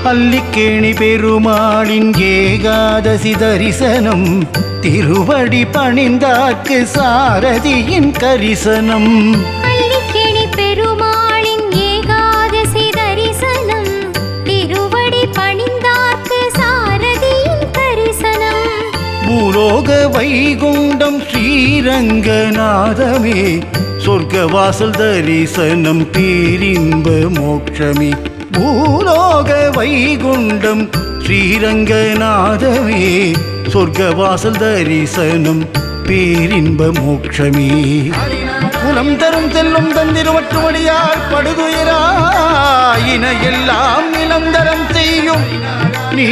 அல்லிக்கேணி பெருமாளின் ஏகாதசி தரிசனம் திருவடி பணிந்தார்க்கு சாரதியின் கரிசனம். அல்லிக்கேணி பெருமாளின் ஏகாதசி தரிசனம் திருவடி பணிந்தார்க்கு சாரதியின் கரிசனம். பூலோக வைகுண்டம் ஸ்ரீரங்கநாதமே சொர்க்கவாசல் தரிசனம் பேரின்ப மோட்சமே. பூலோக வைகுண்டம் ஸ்ரீரங்கநாதமே சொர்க்கவாசல் தரிசனம் பேரின்ப மோட்சமே. குலம் தரும் செல்லும் தந்திருவற்றுமடியார் படுதுயராயின எல்லாம் நிலந்தரம் செய்யும் நீ